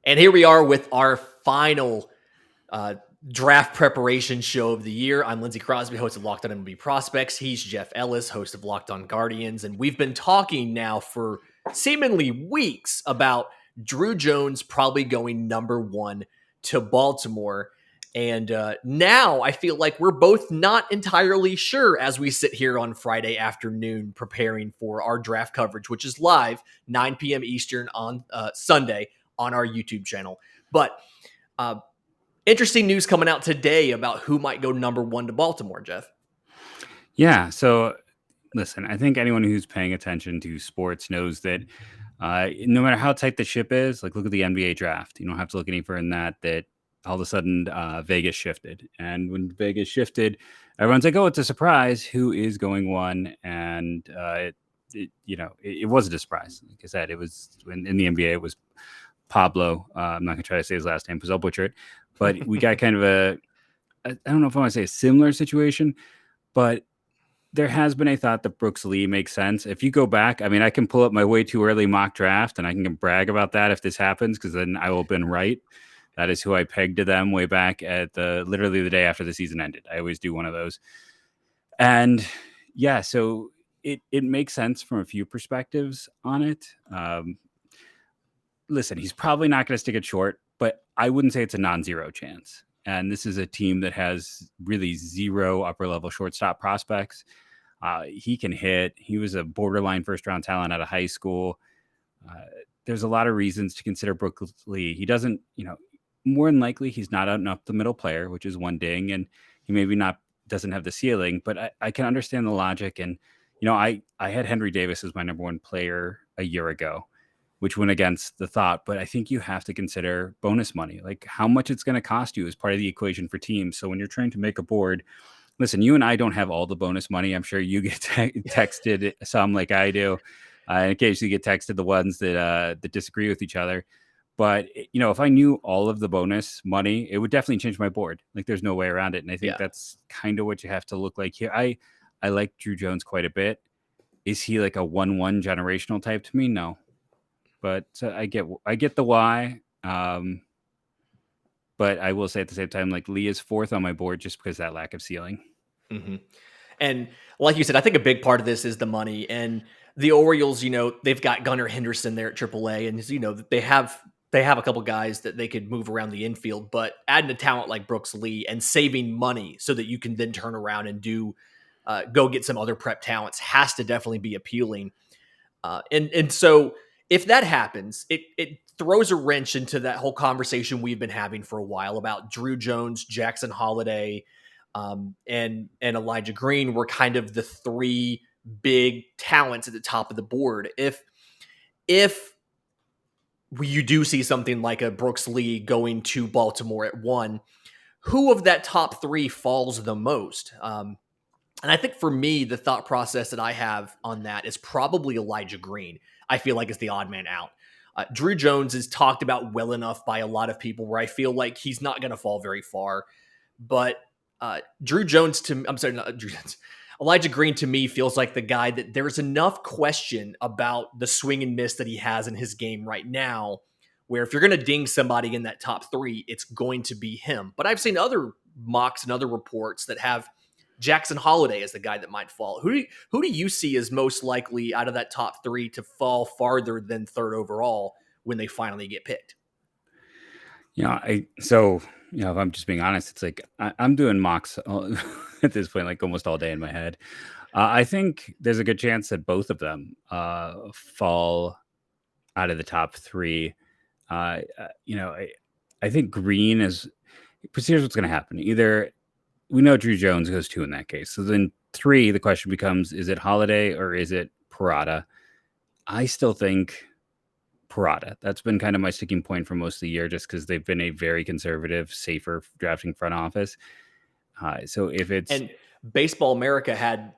And here we are with our final draft preparation show of the year. I'm Lindsay Crosby, host of Locked On MLB Prospects. He's Jeff Ellis, host of Locked On Guardians. And we've been talking now for seemingly weeks about Drew Jones probably going number one to Baltimore. And now I feel like we're both not entirely sure as we sit here on Friday afternoon preparing for our draft coverage, which is live 9 p.m. Eastern on Sunday on our YouTube channel. But interesting news coming out today about who might go number one to Baltimore, Jeff. Yeah. So listen, I think anyone who's paying attention to sports knows that no matter how tight the ship is, like look at the NBA draft. You don't have to look any further than that all of a sudden Vegas shifted. And when Vegas shifted, everyone's like, oh, it's a surprise. Who is going one? And it wasn't a surprise. Like I said, it was in the NBA, it was Pablo. I'm not going to try to say his last name because I'll butcher it. But we got kind of I don't know if I want to say a similar situation, but there has been a thought that Brooks Lee makes sense. If you go back, I mean, I can pull up my way too early mock draft and I can brag about that if this happens, because then I will have been right. That is who I pegged to them way back at literally the day after the season ended. I always do one of those. And yeah, so it makes sense from a few perspectives on it. Listen, he's probably not going to stick it short, but I wouldn't say it's a non-zero chance. And this is a team that has really zero upper-level shortstop prospects. He can hit. He was a borderline first-round talent out of high school. There's a lot of reasons to consider Brooks Lee. He doesn't, more than likely, he's not an up-the-middle player, which is one ding, and he maybe doesn't have the ceiling, but I can understand the logic. And, I had Henry Davis as my number one player a year ago, which went against the thought. But I think you have to consider bonus money, like how much it's going to cost you as part of the equation for teams. So when you're trying to make a board, listen, you and I don't have all the bonus money. I'm sure you get texted some like I do. And occasionally get texted the ones that disagree with each other. But, if I knew all of the bonus money, it would definitely change my board. Like there's no way around it. And I think that's kind of what you have to look like here. I like Drew Jones quite a bit. Is he like a 1-1 generational type to me? No. But I get the why. But I will say at the same time, like Lee is fourth on my board just because of that lack of ceiling. Mm-hmm. And like you said, I think a big part of this is the money. And the Orioles, they've got Gunnar Henderson there at AAA, and they have a couple guys that they could move around the infield, but adding a talent like Brooks Lee and saving money so that you can then turn around and go get some other prep talents has to definitely be appealing. And so if that happens, it throws a wrench into that whole conversation we've been having for a while about Drew Jones, Jackson Holliday, and Elijah Green were kind of the three big talents at the top of the board. If you do see something like a Brooks Lee going to Baltimore at one, who of that top three falls the most? And I think for me, the thought process that I have on that is probably Elijah Green. I feel like it's the odd man out. Drew Jones is talked about well enough by a lot of people where I feel like he's not going to fall very far. But Elijah Green to me feels like the guy that there's enough question about the swing and miss that he has in his game right now, where if you're going to ding somebody in that top three, it's going to be him. But I've seen other mocks and other reports that have Jackson Holliday as the guy that might fall. Who do you see as most likely out of that top three to fall farther than third overall when they finally get picked? If I'm just being honest, it's like I'm doing mocks at this point, like almost all day in my head. I think there's a good chance that both of them fall out of the top three. I think Green is. But here's what's going to happen. Either we know Drew Jones goes 2 in that case. So then 3, the question becomes: is it Holliday or is it Parada? I still think Parada. That's been kind of my sticking point for most of the year, just because they've been a very conservative, safer drafting front office. So if it's and Baseball America had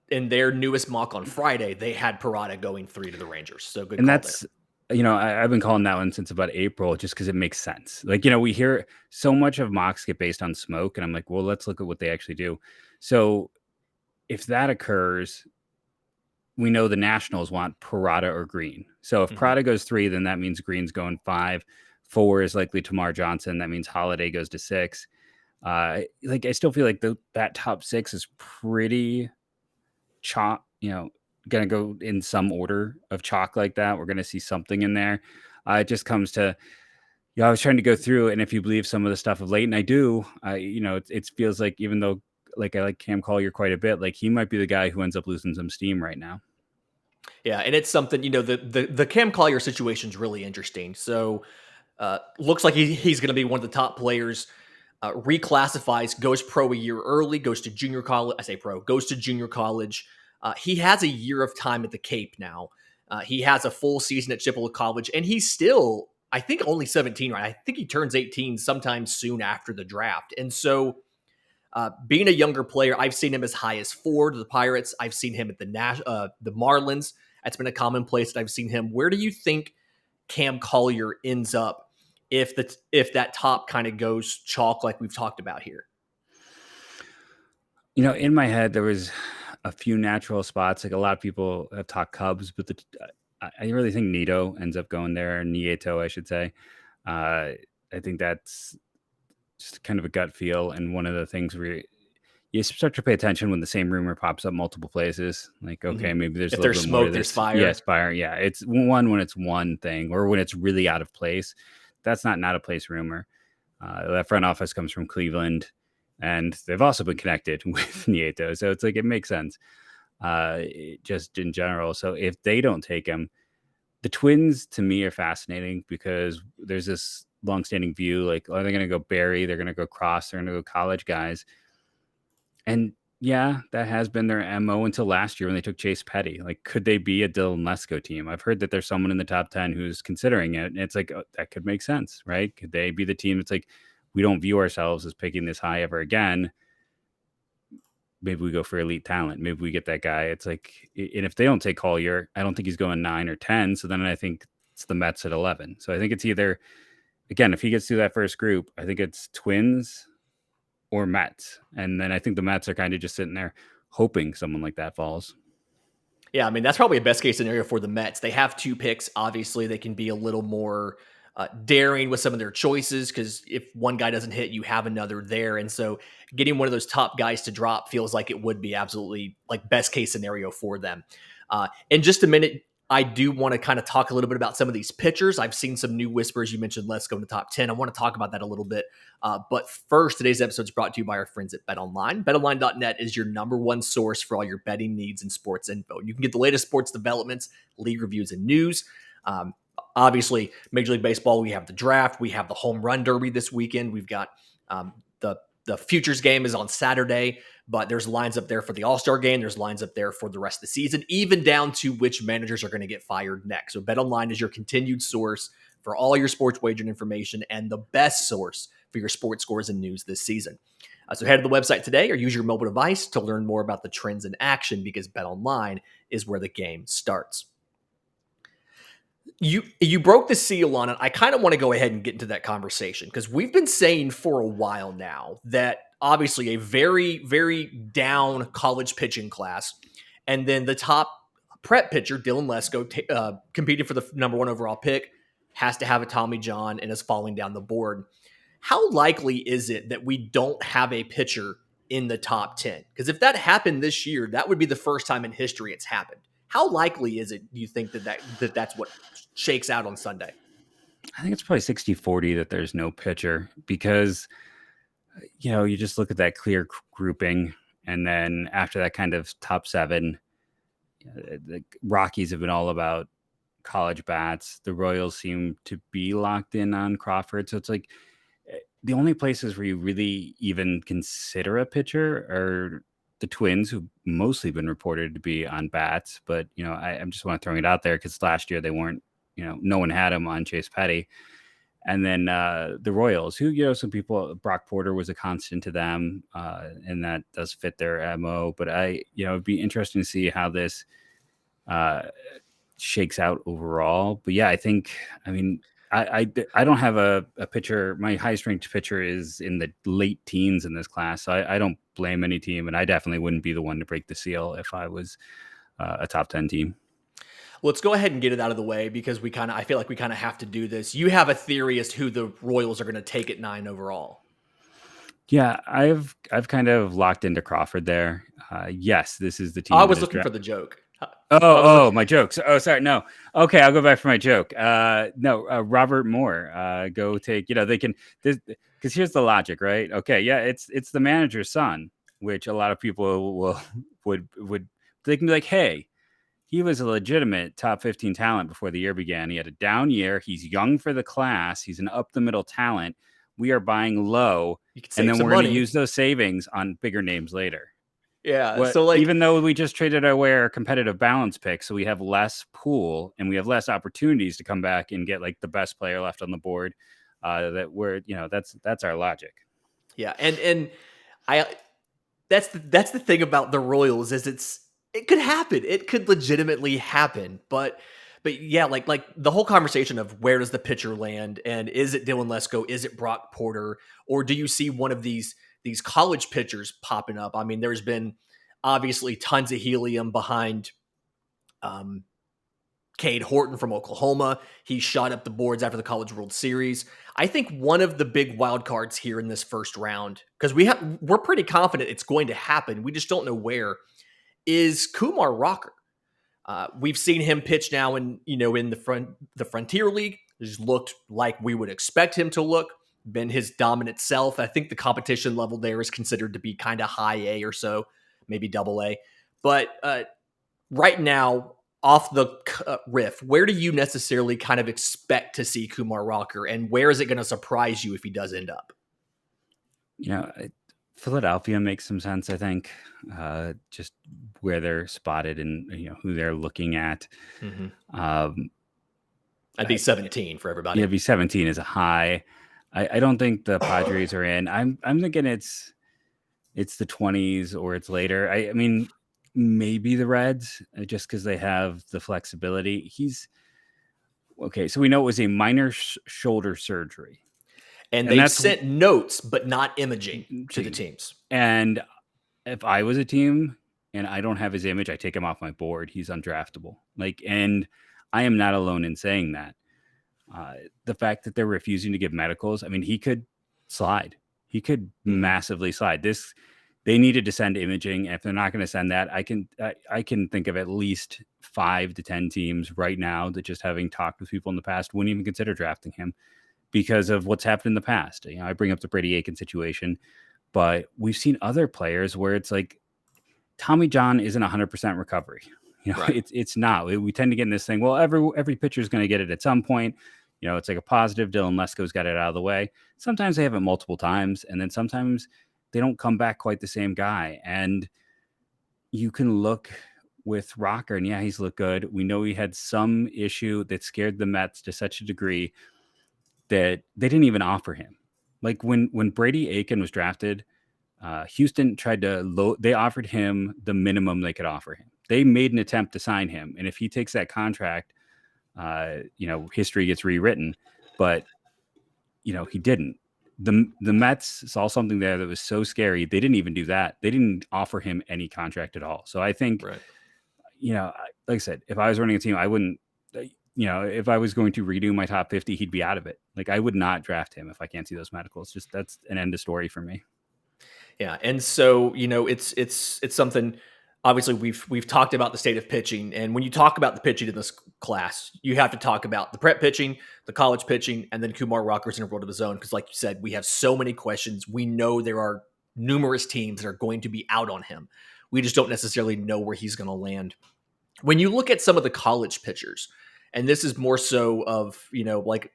in their newest mock on Friday, they had Parada going 3 to the Rangers. So good. And that's there. I've been calling that one since about April, just because it makes sense. Like we hear so much of mocks get based on smoke, and I'm like, well, let's look at what they actually do. So if that occurs, we know the Nationals want Parada or Green. So if Parada goes 3, then that means Green's going 5. 4 is likely Tamar Johnson. That means Holiday goes to 6. I still feel like that top 6 is pretty chalk, going to go in some order of chalk like that. We're going to see something in there. It just comes to, I was trying to go through, and if you believe some of the stuff of late, and I do, it feels like, even though I like Cam Collier quite a bit, like he might be the guy who ends up losing some steam right now. Yeah, and it's something, the Cam Collier situation is really interesting. So looks like he's going to be one of the top players. Reclassifies, goes pro a year early, goes to junior college. I say pro, goes to junior college. He has a year of time at the Cape now. He has a full season at Chippewa College, and he's still, I think, only 17, right? I think he turns 18 sometime soon after the draft. And so, being a younger player, I've seen him as high as 4 to the Pirates. I've seen him at the Marlins. That's been a common place that I've seen him. Where do you think Cam Collier ends up if that top kind of goes chalk like we've talked about here? In my head, there was a few natural spots. Like a lot of people have talked Cubs, but I really think Nieto ends up going there. Nieto, I should say. I think that's just kind of a gut feel. And one of the things where you start to pay attention when the same rumor pops up multiple places. Like, okay, maybe there's if a there's little bit more smoke, to there's this. fire. Yes, fire. Yeah, it's when it's one thing, or when it's really out of place. That's not out of place rumor. That front office comes from Cleveland, and they've also been connected with Nieto, so it's like it makes sense. Just in general. So if they don't take him, the Twins to me are fascinating because there's this longstanding view, like, are they going to go Barry? They're going to go Cross. They're going to go college guys. And yeah, that has been their MO until last year when they took Chase Petty. Like, could they be a Dylan Lesko team? I've heard that there's someone in the top 10 who's considering it. And it's like, that could make sense, right? Could they be the team that's like, we don't view ourselves as picking this high ever again? Maybe we go for elite talent. Maybe we get that guy. It's like, and if they don't take Collier, I don't think he's going 9 or 10. So then I think it's the Mets at 11. So I think it's either, again, if he gets through that first group, I think it's Twins or Mets. And then I think the Mets are kind of just sitting there hoping someone like that falls. Yeah, I mean, that's probably a best case scenario for the Mets. They have 2 picks. Obviously, they can be a little more daring with some of their choices because if one guy doesn't hit, you have another there. And so getting one of those top guys to drop feels like it would be absolutely like best case scenario for them. In just a minute, I do want to kind of talk a little bit about some of these pitchers. I've seen some new whispers. You mentioned let's go in the top 10. I want to talk about that a little bit. But first, today's episode is brought to you by our friends at BetOnline. BetOnline.net is your number one source for all your betting needs and sports info. You can get the latest sports developments, league reviews, and news. Obviously, Major League Baseball, we have the draft. We have the home run derby this weekend. We've got the futures game is on Saturday, but there's lines up there for the All-Star game. There's lines up there for the rest of the season, even down to which managers are going to get fired next. So BetOnline is your continued source for all your sports wagering information and the best source for your sports scores and news this season. So head to the website today or use your mobile device to learn more about the trends in action because BetOnline is where the game starts. You broke the seal on it. I kind of want to go ahead and get into that conversation because we've been saying for a while now that obviously a very, very down college pitching class, and then the top prep pitcher, Dylan Lesko, competing for the number 1 overall pick, has to have a Tommy John and is falling down the board. How likely is it that we don't have a pitcher in the top 10? Because if that happened this year, that would be the first time in history it's happened. How likely is it, do you think, that's what shakes out on Sunday? I think it's probably 60-40 that there's no pitcher because, you just look at that clear grouping. And then after that kind of top 7, the Rockies have been all about college bats. The Royals seem to be locked in on Crawford. So it's like the only places where you really even consider a pitcher are the Twins, who've mostly been reported to be on bats. But, I'm just want to throw it out there because last year they weren't, no one had him on Chase Petty. And then the Royals, who, some people, Brock Porter was a constant to them, and that does fit their MO. But it'd be interesting to see how this shakes out overall. But yeah, I don't have a pitcher. My highest ranked pitcher is in the late teens in this class. So I don't blame any team, and I definitely wouldn't be the one to break the seal if I was a top 10 team. Let's go ahead and get it out of the way because I feel like we kind of have to do this. You have a theory as to who the Royals are going to take at 9 overall. Yeah, I've kind of locked into Crawford there. Yes, this is the team. I was looking for the joke. My jokes. Oh, sorry. No. Okay, I'll go back for my joke. Robert Moore. Go take. They can. Because here's the logic, right? Okay, yeah, it's the manager's son, which a lot of people would they can be like, hey, he was a legitimate top 15 talent before the year began. He had a down year. He's young for the class. He's an up the middle talent. We are buying low, and then we're going to use those savings on bigger names later. Yeah. Even though we just traded away our competitive balance pick, so we have less pool and we have less opportunities to come back and get like the best player left on the board. That's our logic. Yeah, and that's the thing about the Royals is it could happen. It could legitimately happen, but yeah, like the whole conversation of where does the pitcher land, and is it Dylan Lesko, is it Brock Porter, or do you see one of these college pitchers popping up? I mean, there's been obviously tons of helium behind Cade Horton from Oklahoma. He shot up the boards after the College World Series. I think one of the big wild cards here in this first round, because we're pretty confident it's going to happen, we just don't know where, is Kumar Rocker. We've seen him pitch now in the Frontier League. He's looked like we would expect him to look, been his dominant self. I think the competition level there is considered to be kind of high A or so, maybe double A. But right now, off the riff, where do you necessarily kind of expect to see Kumar Rocker, and where is it going to surprise you if he does end up? Philadelphia makes some sense, I think, just where they're spotted and who they're looking at. Mm-hmm. I'd be 17 for everybody. Yeah, be 17 is a high. I don't think the Padres are in. I'm thinking it's the 20s or it's later. I mean, maybe the Reds, just because they have the flexibility. He's okay. So we know it was a minor shoulder surgery. And they've sent notes, but not imaging to the teams. And if I was a team and I don't have his image, I take him off my board. He's undraftable. And I am not alone in saying that. The fact that they're refusing to give medicals, I mean, he could slide. He could massively slide. They needed to send imaging. If they're not going to send that, I can think of at least 5 to 10 teams right now that, just having talked with people in the past, wouldn't even consider drafting him because of what's happened in the past. I bring up the Brady Aiken situation, but we've seen other players where it's like Tommy John isn't 100% recovery. Right. It's not. We tend to get in this thing. Well, every pitcher is going to get it at some point. It's like a positive. Dylan Lesko's got it out of the way. Sometimes they have it multiple times, and then sometimes they don't come back quite the same guy. And you can look with Rocker, and yeah, he's looked good. We know he had some issue that scared the Mets to such a degree that they didn't even offer him. Like when Brady Aiken was drafted, Houston tried to they offered him the minimum they could offer him. They made an attempt to sign him. And if he takes that contract, history gets rewritten, but he didn't. The Mets saw something there that was so scary. They didn't even do that. They didn't offer him any contract at all. So I think, like I said, if I was running a team, I wouldn't, if I was going to redo my top 50, he'd be out of it. Like, I would not draft him if I can't see those medicals. Just, that's an end of story for me. Yeah. And so, it's something, obviously we've talked about the state of pitching. And when you talk about the pitching in this class, you have to talk about the prep pitching, the college pitching, and then Kumar Rocker's in a world of his own. Because like you said, we have so many questions. We know there are numerous teams that are going to be out on him. We just don't necessarily know where he's going to land. When you look at some of the college pitchers, and this is more so of, like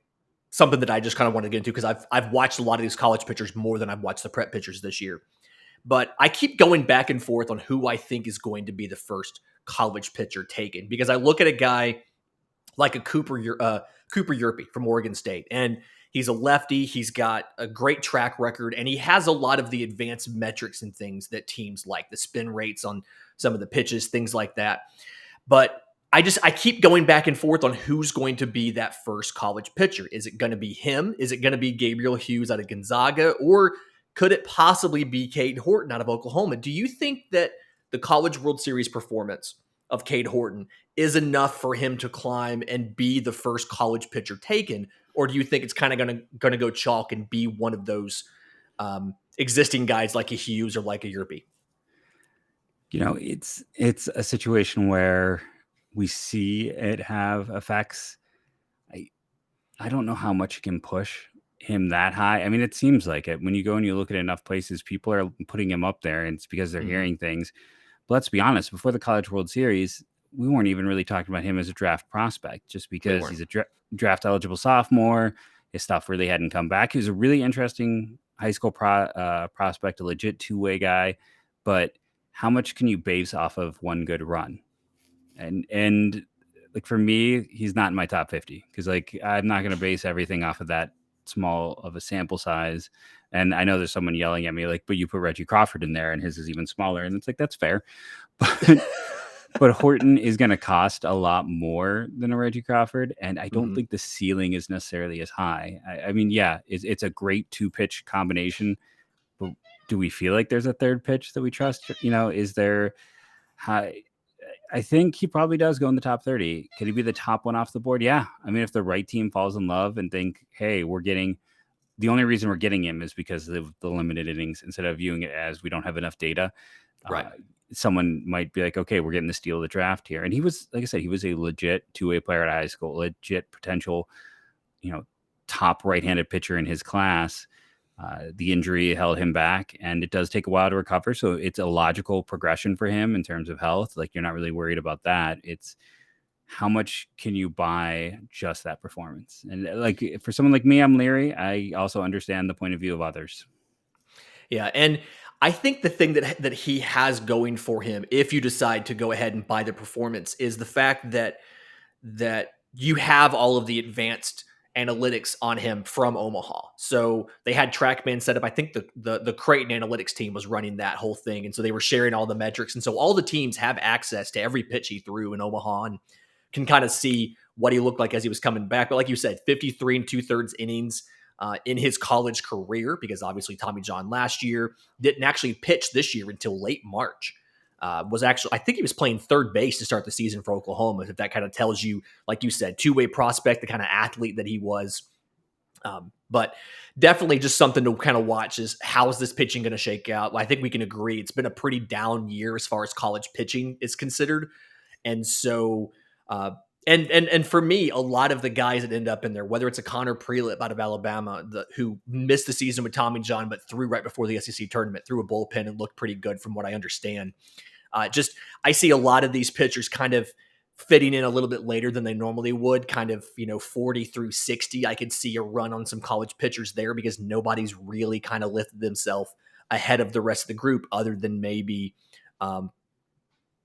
something that I just kind of want to get into, because I've watched a lot of these college pitchers more than I've watched the prep pitchers this year. But I keep going back and forth on who I think is going to be the first college pitcher taken, because I look at a guy like a Cooper Yerpe from Oregon State, and he's a lefty. He's got a great track record, and he has a lot of the advanced metrics and things that teams like, the spin rates on some of the pitches, things like that. But I keep going back and forth on who's going to be that first college pitcher. Is it going to be him? Is it going to be Gabriel Hughes out of Gonzaga? Or could it possibly be Cade Horton out of Oklahoma? Do you think that the College World Series performance of Cade Horton is enough for him to climb and be the first college pitcher taken? Or do you think it's kind of going to go chalk and be one of those existing guys like a Hughes or like a Yerby? It's a situation where we see it have effects. I don't know how much you can push him that high. I mean, it seems like it. When you go and you look at enough places, people are putting him up there, and it's because they're hearing things. But let's be honest, before the College World Series, we weren't even really talking about him as a draft prospect, just because he's a draft eligible sophomore. His stuff really hadn't come back. He was a really interesting high school prospect, a legit two-way guy. But how much can you base off of one good run? And like for me, he's not in my top 50 because like I'm not going to base everything off of that small of a sample size. And I know there's someone yelling at me like, but you put Reggie Crawford in there and his is even smaller. And it's like, that's fair. But Horton is going to cost a lot more than a Reggie Crawford. And I don't think the ceiling is necessarily as high. I mean, yeah, it's a great 2-pitch combination. But do we feel like there's a third pitch that we trust? Is there high? I think he probably does go in the top 30. Could he be the top one off the board? Yeah. I mean, if the right team falls in love and think, hey, the only reason we're getting him is because of the limited innings, instead of viewing it as we don't have enough data. Right. Someone might be like, okay, we're getting the steal of the draft here. And he was, like I said, he was a legit two-way player at high school, legit potential, top right-handed pitcher in his class. The injury held him back, and it does take a while to recover. So it's a logical progression for him in terms of health. Like, you're not really worried about that. It's how much can you buy just that performance? And like for someone like me, I'm leery. I also understand the point of view of others. Yeah, and I think the thing that he has going for him, if you decide to go ahead and buy the performance, is the fact that you have all of the advanced analytics on him from Omaha. So they had TrackMan set up. I think the Creighton analytics team was running that whole thing, and so they were sharing all the metrics. And so all the teams have access to every pitch he threw in Omaha and can kind of see what he looked like as he was coming back. But like you said, 53 2/3 innings in his college career, because obviously Tommy John last year didn't actually pitch this year until late March. I think he was playing third base to start the season for Oklahoma. If that kind of tells you, like you said, two-way prospect, the kind of athlete that he was. But definitely just something to kind of watch is how is this pitching going to shake out? I think we can agree it's been a pretty down year as far as college pitching is considered. And so, and for me, a lot of the guys that end up in there, whether it's a Connor Prelip out of Alabama, who missed the season with Tommy John, but threw right before the SEC tournament, threw a bullpen and looked pretty good from what I understand. I see a lot of these pitchers kind of fitting in a little bit later than they normally would, kind of, 40 through 60. I could see a run on some college pitchers there because nobody's really kind of lifted themselves ahead of the rest of the group other than maybe a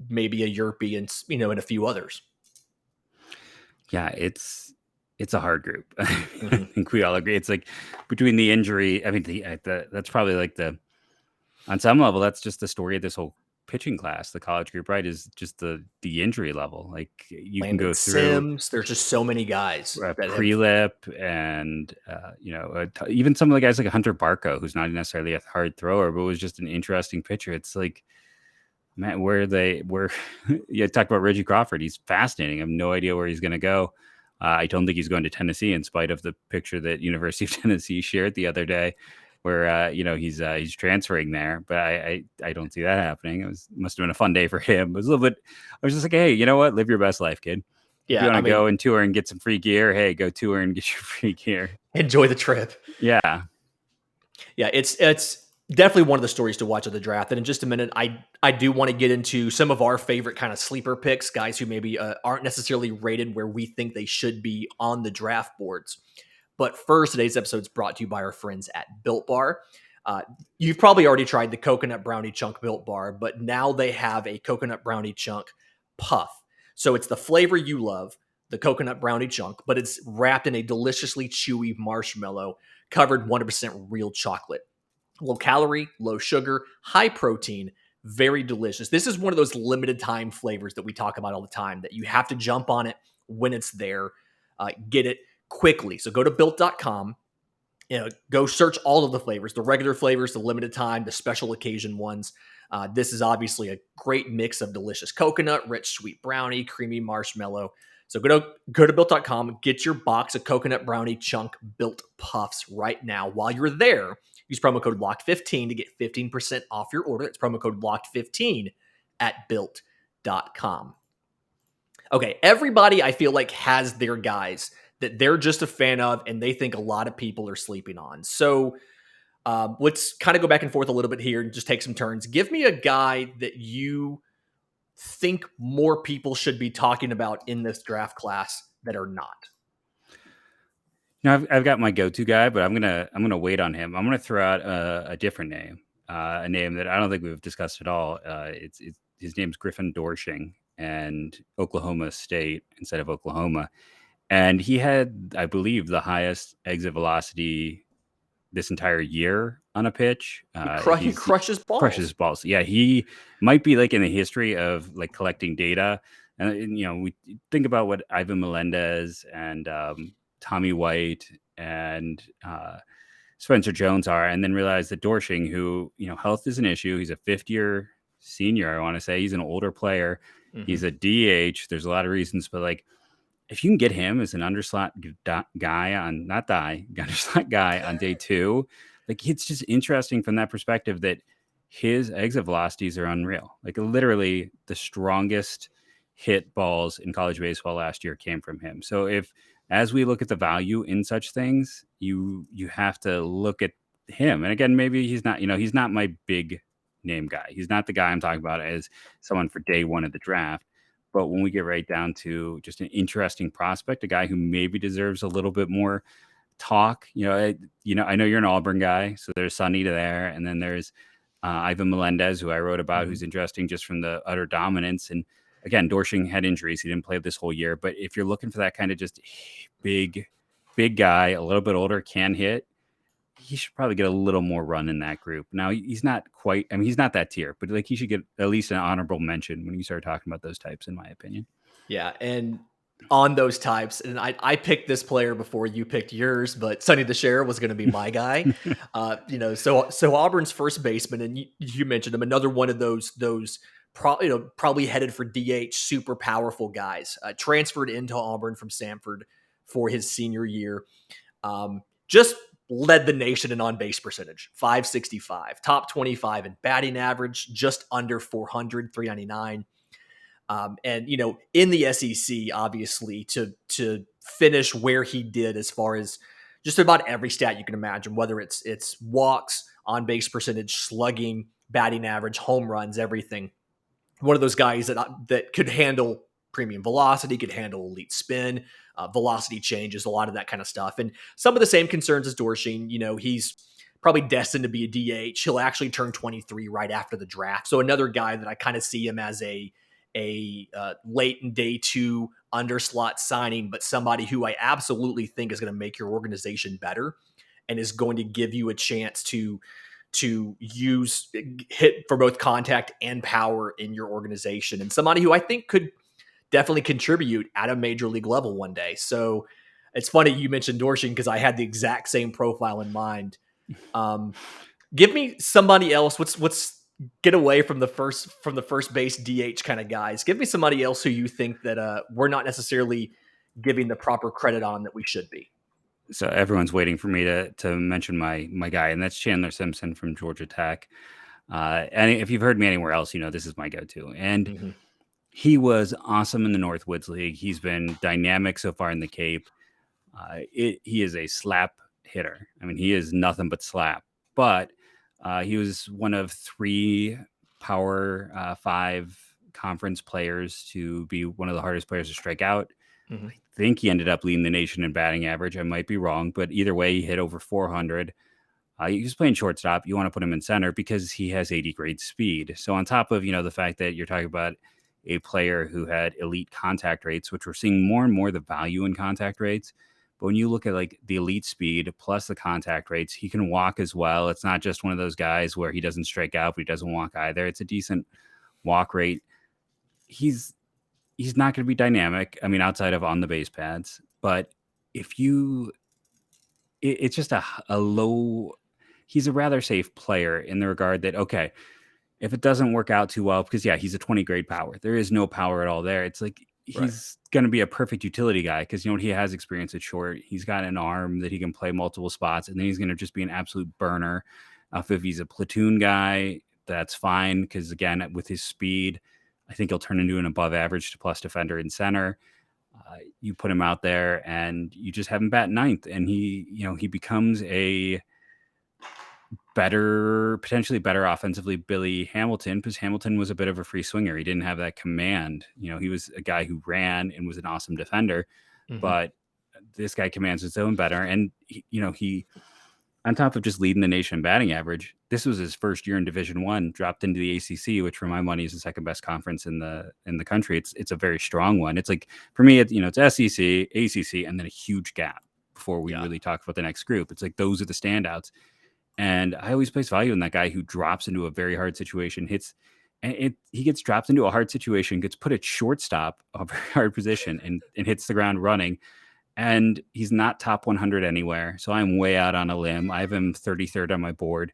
Yerby and, and a few others. Yeah, it's a hard group. I think we all agree. It's like between the injury, I mean, that's probably like on some level, that's just the story of this whole pitching class, the college group, right? Is just the injury level. Like you Landon can go Sims, there's just so many guys. Prelip and, even some of the guys like Hunter Barco, who's not necessarily a hard thrower, but was just an interesting pitcher. It's like, man, you talk about Reggie Crawford. He's fascinating. I have no idea where he's going to go. I don't think he's going to Tennessee, in spite of the picture that University of Tennessee shared the other day, where he's transferring there. But I don't see that happening. Must have been a fun day for him. It was a little bit. I was just like, hey, you know what? Live your best life, kid. Yeah, if you want to go and tour and get some free gear, hey, go tour and get your free gear. Enjoy the trip. Yeah. It's definitely one of the stories to watch of the draft. And in just a minute, I do want to get into some of our favorite kind of sleeper picks, guys who maybe aren't necessarily rated where we think they should be on the draft boards. But first, today's episode is brought to you by our friends at Built Bar. You've probably already tried the coconut brownie chunk Built Bar, but now they have a coconut brownie chunk puff. So it's the flavor you love, the coconut brownie chunk, but it's wrapped in a deliciously chewy marshmallow covered 100% real chocolate. Low calorie, low sugar, high protein, very delicious. This is one of those limited time flavors that we talk about all the time that you have to jump on it when it's there. Get it quickly. So go to built.com, go search all of the flavors, the regular flavors, the limited time, the special occasion ones. This is obviously a great mix of delicious coconut, rich sweet brownie, creamy marshmallow. So go to built.com, get your box of coconut brownie chunk built puffs right now. While you're there, use promo code LOCKED15 to get 15% off your order. That's promo code LOCKED15 at built.com. Okay, everybody I feel like has their guys that they're just a fan of and they think a lot of people are sleeping on. So let's kind of go back and forth a little bit here and just take some turns. Give me a guy that you think more people should be talking about in this draft class that are not. Now I've got my go-to guy, but I'm gonna wait on him. I'm gonna throw out a different name, a name that I don't think we've discussed at all. It's his name's Griffin Doersching, and Oklahoma State instead of Oklahoma, and he had, I believe, the highest exit velocity this entire year on a pitch. He crushes balls. Crushes balls. Yeah, he might be like in the history of like collecting data, and we think about what Ivan Melendez and Tommy White and Spencer Jones are, and then realize that Doersching, who, health is an issue. He's a fifth-year senior, I want to say. He's an older player. Mm-hmm. He's a DH. There's a lot of reasons, but like, if you can get him as an underslot guy underslot guy on day two, like, it's just interesting from that perspective that his exit velocities are unreal. Like, literally the strongest hit balls in college baseball last year came from him. So as we look at the value in such things, you have to look at him. And again, maybe he's not my big name guy. He's not the guy I'm talking about as someone for day one of the draft. But when we get right down to just an interesting prospect, a guy who maybe deserves a little bit more talk, I know you're an Auburn guy, so there's Sonny there, and then there's Ivan Melendez, who I wrote about, mm-hmm. who's interesting just from the utter dominance. And again, Doersching had injuries; he didn't play this whole year. But if you're looking for that kind of just big guy, a little bit older, can hit, he should probably get a little more run in that group. Now, he's not quite, he's not that tier, but like, he should get at least an honorable mention when you start talking about those types, in my opinion. Yeah. And on those types, and I picked this player before you picked yours, but Sonny DeShera was going to be my guy. So Auburn's first baseman, and you mentioned him, another one of those probably headed for DH, super powerful guys, transferred into Auburn from Samford for his senior year. Just led the nation in on-base percentage, .565, top 25 in batting average, just under 400, 399. And, in the SEC, obviously, to finish where he did as far as just about every stat you can imagine, whether it's walks, on-base percentage, slugging, batting average, home runs, everything. One of those guys that could handle premium velocity, could handle elite spin, velocity changes, a lot of that kind of stuff. And some of the same concerns as Doersching. He's probably destined to be a DH. He'll actually turn 23 right after the draft. So another guy that I kind of see him as a late in day two underslot signing, but somebody who I absolutely think is going to make your organization better and is going to give you a chance to hit for both contact and power in your organization, and somebody who I think could definitely contribute at a major league level one day. So it's funny you mentioned Doersching because I had the exact same profile in mind. Give me somebody else. Let's get away from the first base DH kind of guys. Give me somebody else who you think that we're not necessarily giving the proper credit on that we should be. So everyone's waiting for me to mention my guy, and that's Chandler Simpson from Georgia Tech. And if you've heard me anywhere else, this is my go-to. And mm-hmm. He was awesome in the Northwoods League. He's been dynamic so far in the Cape. He is a slap hitter. He is nothing but slap. But he was one of 3 Power 5 conference players to be one of the hardest players to strike out. Mm-hmm. I think he ended up leading the nation in batting average. I might be wrong, but either way, he hit over 400. He was playing shortstop. You want to put him in center because he has 80 grade speed. So on top of, the fact that you're talking about a player who had elite contact rates, which we're seeing more and more the value in contact rates. But when you look at like the elite speed plus the contact rates, he can walk as well. It's not just one of those guys where he doesn't strike out, but he doesn't walk either. It's a decent walk rate. He's not going to be dynamic. Outside of on the base pads, but it's just a low, he's a rather safe player in the regard that, okay, if it doesn't work out too well, because he's a 20 grade power. There is no power at all there. It's like Right. he's going to be a perfect utility guy because he has experience at short. He's got an arm that he can play multiple spots, and then he's going to just be an absolute burner. If he's a platoon guy, that's fine because again, with his speed, I think he'll turn into an above average to plus defender in center. You put him out there, and you just have him bat ninth, and he becomes a potentially better offensively Billy Hamilton, because Hamilton was a bit of a free swinger. He didn't have that command. He was a guy who ran and was an awesome defender, but this guy commands his own better. And he on top of just leading the nation in batting average, this was his first year in Division I, dropped into the ACC, which for my money is the second best conference in the country. It's a very strong one. It's like, for me, it's SEC, ACC, and then a huge gap before we really talk about the next group. It's like those are the standouts. And I always place value in that guy who drops into a very hard situation, he gets dropped into a hard situation, gets put at shortstop, a very hard position, and hits the ground running. And he's not top 100 anywhere. So I'm way out on a limb. I have him 33rd on my board.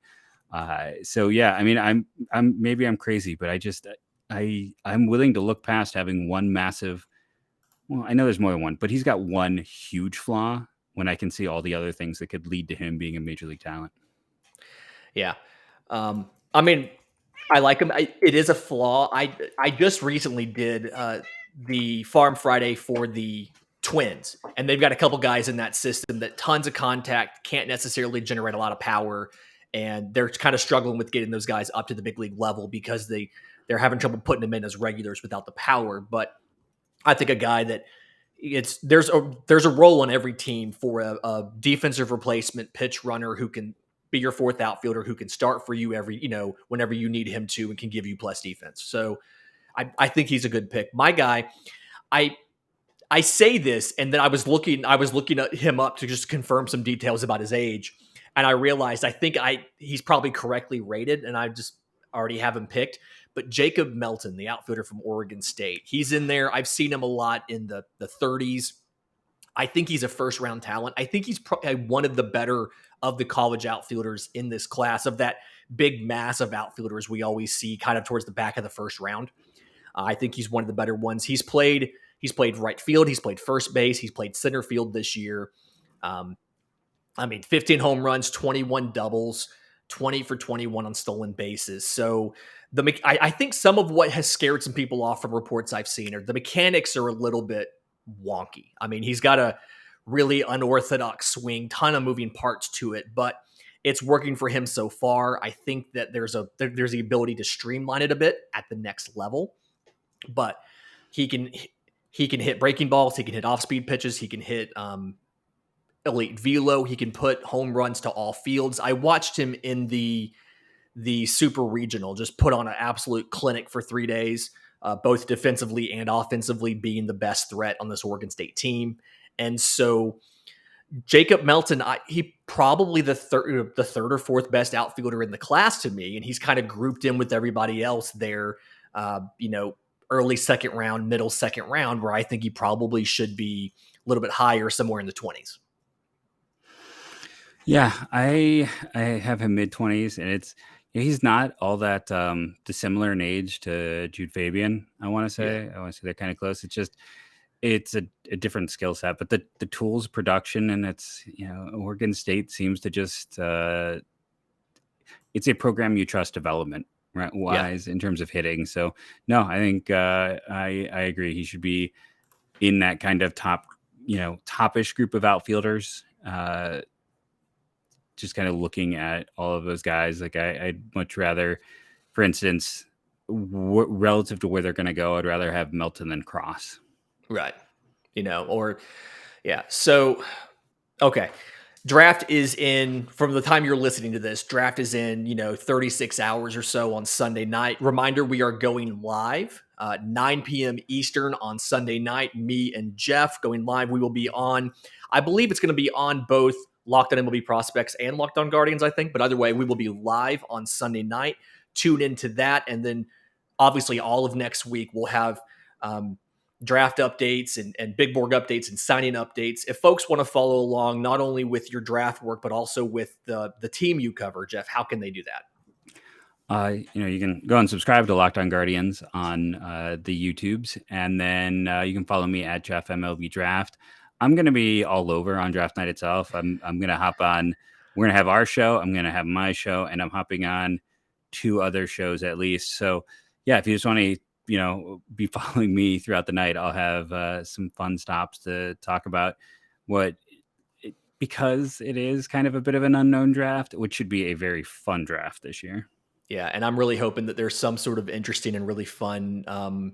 So yeah, I mean, I'm crazy, but I'm willing to look past having one massive, well, I know there's more than one, but he's got one huge flaw when I can see all the other things that could lead to him being a major league talent. Yeah. I mean, I like him. It is a flaw. I just recently did the Farm Friday for the Twins, and they've got a couple guys in that system that tons of contact, can't necessarily generate a lot of power, and they're kind of struggling with getting those guys up to the big league level because they're having trouble putting them in as regulars without the power. But I think a guy that there's a role on every team for a defensive replacement pitch runner who can be your fourth outfielder, who can start for you whenever you need him to, and can give you plus defense. So I think he's a good pick. My guy, I say this, and then I was looking at him up to just confirm some details about his age, and I realized he's probably correctly rated, and I just already have him picked. But Jacob Melton, the outfielder from Oregon State, he's in there. I've seen him a lot in the 30s. I think he's a first-round talent. I think he's probably one of the better of the college outfielders in this class, of that big mass of outfielders we always see kind of towards the back of the first round. I think he's one of the better ones. He's played right field. He's played first base. He's played center field this year. 15 home runs, 21 doubles, 20 for 21 on stolen bases. So I think some of what has scared some people off from reports I've seen are the mechanics are a little bit wonky. I mean, he's got a really unorthodox swing, ton of moving parts to it, but it's working for him so far. I think that there's the ability to streamline it a bit at the next level, but he can hit breaking balls. He can hit off-speed pitches. He can hit elite velo. He can put home runs to all fields. I watched him in the Super Regional, just put on an absolute clinic for 3 days, both defensively and offensively, being the best threat on this Oregon State team. And so Jacob Melton, he probably the third or fourth best outfielder in the class to me, and he's kind of grouped in with everybody else there, early second round, middle second round, where I think he probably should be a little bit higher, somewhere in the 20s. Yeah, I have him mid-20s, and he's not all that dissimilar in age to Jude Fabian, I want to say. Yeah. I want to say they're kind of close. It's a different skill set, but the tools, production, and Oregon State seems to just it's a program you trust development, right, wise, in terms of hitting. So no, I think I agree. He should be in that kind of top-ish group of outfielders. Just kind of looking at all of those guys, like I'd much rather, for instance, relative to where they're going to go, I'd rather have Melton than Cross. Right. So, okay. Draft is in, from the time you're listening to this, draft is in, 36 hours or so on Sunday night. Reminder, we are going live, 9 p.m. Eastern on Sunday night. Me and Jeff going live. We will be on, I believe it's going to be on both Locked On MLB Prospects and Locked On Guardians, I think. But either way, we will be live on Sunday night. Tune into that. And then obviously all of next week, we'll have draft updates and big board updates and signing updates. If folks want to follow along, not only with your draft work, but also with the team you cover, Jeff, how can they do that? You can go and subscribe to Locked On Guardians on the YouTubes, and then you can follow me at Jeff MLB Draft. I'm going to be all over on draft night itself. I'm going to hop on. We're going to have our show. I'm going to have my show, and I'm hopping on 2 other shows at least. So yeah, if you just want to, be following me throughout the night, I'll have some fun stops to talk about because it is kind of a bit of an unknown draft, which should be a very fun draft this year. Yeah, and I'm really hoping that there's some sort of interesting and really fun,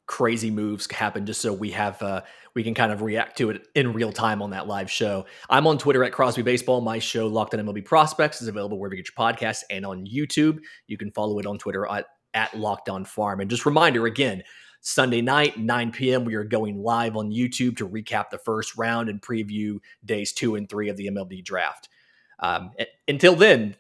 crazy moves happen, just so we can kind of react to it in real time on that live show. I'm on Twitter at Crosby Baseball. My show, Locked On MLB Prospects, is available wherever you get your podcasts and on YouTube. You can follow it on Twitter at Locked On Farm. And just reminder again, Sunday night, 9 p.m., we are going live on YouTube to recap the first round and preview days 2 and 3 of the MLB Draft. Until then,